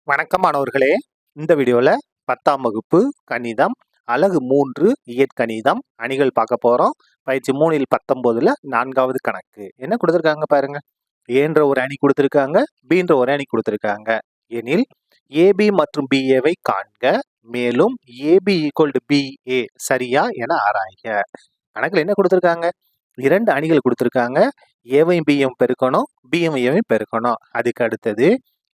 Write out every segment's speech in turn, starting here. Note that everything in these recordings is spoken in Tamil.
வணக்கம் மாணவர்களே. இந்த வீடியோவில் 10ஆம் வகுப்பு கணிதம் அலகு 3 இயற்கணிதம் அணிகள் பார்க்க போகிறோம். பயிற்சி 3ல் 19ல் 4வது கணக்கு என்ன கொடுத்துருக்காங்க பாருங்க. ஏன்ற ஒரு அணி கொடுத்துருக்காங்க, பீன்ற ஒரு அணி கொடுத்துருக்காங்க. எனில் ஏபி மற்றும் பிஏவை காண்க, மேலும் ஏபி ஈக்குவல் டு பிஏ சரியா என ஆராய்க. கணக்கில் என்ன கொடுத்துருக்காங்க? 2 அணிகள் கொடுத்துருக்காங்க. ஏவையும் பியும் பெருக்கணும், பியும் ஏவையும் பெருக்கணும். அதுக்கு அடுத்தது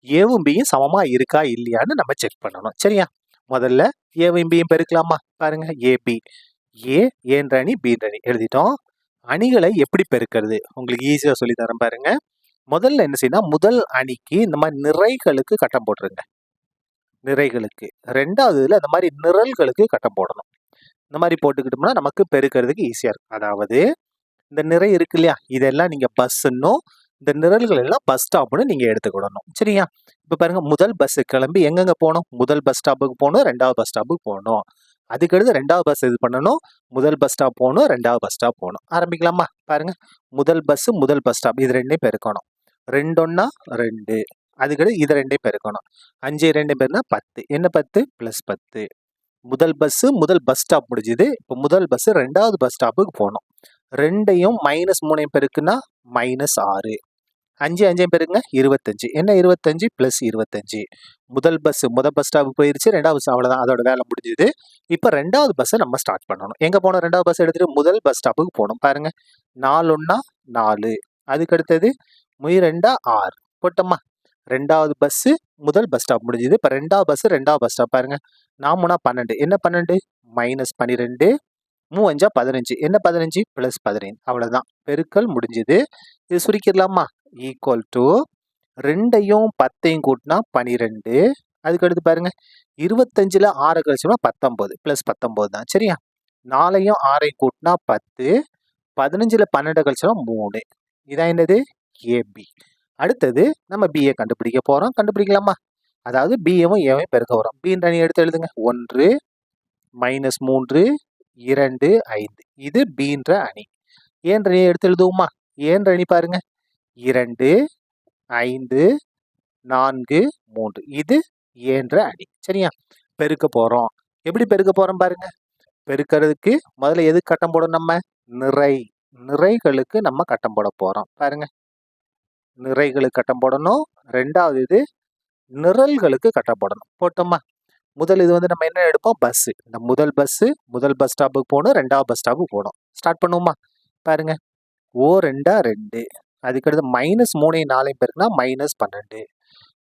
ஏவும் பியும் சமமா இருக்கா இல்லையான்னு நம்ம செக் பண்ணணும். சரியா? முதல்ல ஏவையும் பியும் பெருக்கலாமா? பாருங்க, ஏபி ஏன்ற அணி பீன்ற அணி எழுதிட்டோம். அணிகளை எப்படி பெருக்கிறது உங்களுக்கு ஈஸியா சொல்லி தரேன் பாருங்க. முதல்ல என்ன செய்யணும், முதல் அணிக்கு இந்த மாதிரி நிறைகளுக்கு கட்டம் போட்டுருங்க. நிறைகளுக்கு. ரெண்டாவது இதுல இந்த மாதிரி நிரல்களுக்கு கட்டம் போடணும். இந்த மாதிரி போட்டுக்கிட்டோம்னா நமக்கு பெருக்கிறதுக்கு ஈஸியா இருக்கும். அதாவது இந்த நிறை இருக்கு இல்லையா, இதெல்லாம் நீங்க பஸ்ஸுன்னும் இந்த நிரல்கள் எல்லாம் பஸ் ஸ்டாப்னு நீங்க எடுத்துக்கிடணும். சரியா? இப்ப பாருங்க, முதல் பஸ் கிளம்பி எங்கெங்க போகணும்? முதல் பஸ் ஸ்டாப்புக்கு போகணும், 2வது பஸ் ஸ்டாப்புக்கு போகணும். அதுக்கடுத்து 2வது பஸ் இது பண்ணணும், முதல் பஸ் ஸ்டாப் போகணும், 2வது பஸ் ஸ்டாப் போகணும். ஆரம்பிக்கலாமா? பாருங்க, முதல் பஸ் ஸ்டாப் இது ரெண்டையும் பெருக்கணும். 2 1 2, அதுக்கடுத்து இது ரெண்டையும் பெருக்கணும். 5 2 பேர்னா 10. என்ன 10 + 10. முதல் பஸ் ஸ்டாப் முடிஞ்சுது. இப்போ முதல் பஸ் 2வது பஸ் ஸ்டாப்புக்கு போகணும். 2ஐயும் -3 பெருக்குன்னா -6. 5 5 பெருக்குங்க 25. என்ன 25 + 25. முதல் பஸ் ஸ்டாப்புக்கு போயிருச்சு, 2வது பஸ் அவ்வளோதான், அதோட வேலை முடிஞ்சுது. இப்போ 2வது பஸ்ஸை நம்ம ஸ்டார்ட் பண்ணணும். எங்கே போகணும்? 2வது பஸ் எடுத்துட்டு முதல் பஸ் ஸ்டாப்புக்கு போகணும். பாருங்க, 4 1 4, அதுக்கு அடுத்தது 2 6 போட்டோமா? 2வது பஸ் முதல் பஸ் ஸ்டாப் முடிஞ்சுது. இப்போ 2வது பஸ் ஸ்டாப் பாருங்க, 4 3 12. என்ன 12 -12. 3 5 15. என்ன 15 + 15. அவ்வளோதான், பெருக்கல் முடிஞ்சுது. இது சுருக்கிடலாமா? ஈக்குவல் டு 2ஐயும் 10ஐயும் கூட்டினா 12. அதுக்கடுத்து பாருங்க, 25ல் 6 கழிச்சோம்னா 19 + 19 தான். சரியா? 4ஐயும் 6ஐயும் கூட்டினா 10. 15ல் 12 கழிச்சோம்னா 3. இதான் என்னது? ஏபி. அடுத்தது நம்ம பிஏ கண்டுபிடிக்க போறோம். கண்டுபிடிக்கலாமா? அதாவது பிஏவும் ஏவையும் பெருக்க வரோம். பீன்ற அணி எடுத்து எழுதுங்க. 1 -3 2 5. இது பீன்ற அணி. ஏன்ற அணி எடுத்து எழுதுவோமா? ஏன்ற அணி பாருங்க, 2 5 4 3. இது ஏன்ற அணி. சரியா? பெருக்க போறோம். எப்படி பெருக்க போறோம் பாருங்க. பெருக்கிறதுக்கு முதல்ல எதுக்கு கட்டம் போடணும்? நம்ம நிறைகளுக்கு நம்ம கட்டம் போட போறோம். பாருங்க, நிறைகளுக்கு கட்டம் போடணும். 2வது இது நிரல்களுக்கு கட்டம் போடணும். போட்டோமா? முதல் இது நம்ம என்ன எடுப்போம்? பஸ். இந்த முதல் பஸ் ஸ்டாப்புக்கு போகணும், 2வது பஸ் ஸ்டாப்புக்கு போகணும். ஸ்டார்ட் பண்ணுவோமா? பாருங்க, ஓ 2 2, அதுக்கடுத்து -3 4 பேருக்குன்னா -12.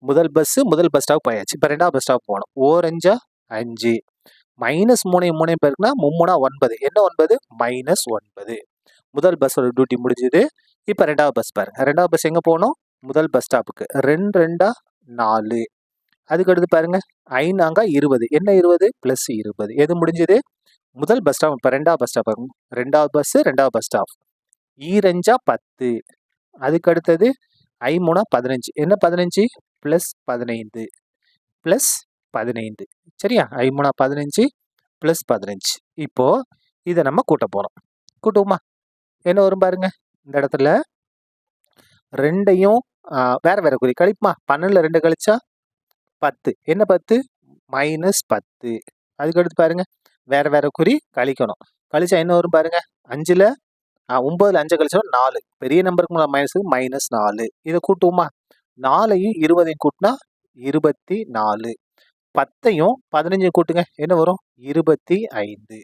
முதல் பஸ் ஸ்டாப் போயாச்சு. இப்போ 2வது பஸ் ஸ்டாப் போகணும். ஓ 5 5, -3 3 பேருக்குன்னா 3 9. என்ன 9 -9. முதல் பஸ்ஸோட டியூட்டி முடிஞ்சுது. இப்போ 2வது பஸ் பாருங்க. 2வது பஸ் எங்கே போகணும்? முதல் பஸ் ஸ்டாப்புக்கு. 2 2 4, அதுக்கடுத்து பாருங்க 5 4 20. என்ன 20 + 20. எது முடிஞ்சது? முதல் பஸ் ஸ்டாப். இப்போ 2வது பஸ் ஸ்டாப் பாருங்க. 2வது பஸ் ஸ்டாப். 2 5 10, அதுக்கு அடுத்தது 5 3 15. என்ன 15 + 15 + 15. சரியா? 5 3 15 + 15. இப்போ இதை நம்ம கூட்ட போறோம். கூட்டுவோமா? என்ன வரும் பாருங்க, இந்த இடத்துல 2ஐயும் வேற வேற குறி கழிப்புமா? 12ல் 2 கழிச்சா 10. என்ன 10 -10. அதுக்கடுத்து பாருங்க, வேற வேற குறி கழிக்கணும். கழிச்சா என்ன வரும் பாருங்க, 5ல் 9ல் 5 கழிச்சா 4. பெரிய நம்பருக்கு -4. இதை கூட்டுவோமா? 4ஐயும் 20ஐயும் கூட்டினா 24. 10ஐயும் 15ஐயும் கூட்டுங்க. என்ன வரும்? 25.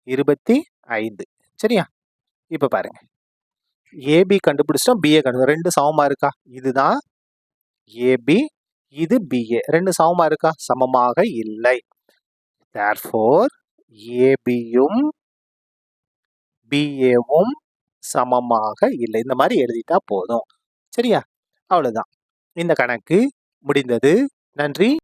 25. சரியா? இப்போ பாருங்க, ஏபி கண்டுபிடிச்சிட்டோம், பிஏ கண்டுபிடிச்சோம். 2 சமமா இருக்கா? இதுதான் ஏபி, இது பிஏ. 2 சமமா இருக்கா? சமமாக இல்லை. தேர்ஃபோர் ஏபியும் பிஏவும் சமமாக இல்லை. இந்த மாதிரி எழுதிட்டா போதும். சரியா? அவ்வளவுதான், இந்த கணக்கு முடிந்தது. நன்றி.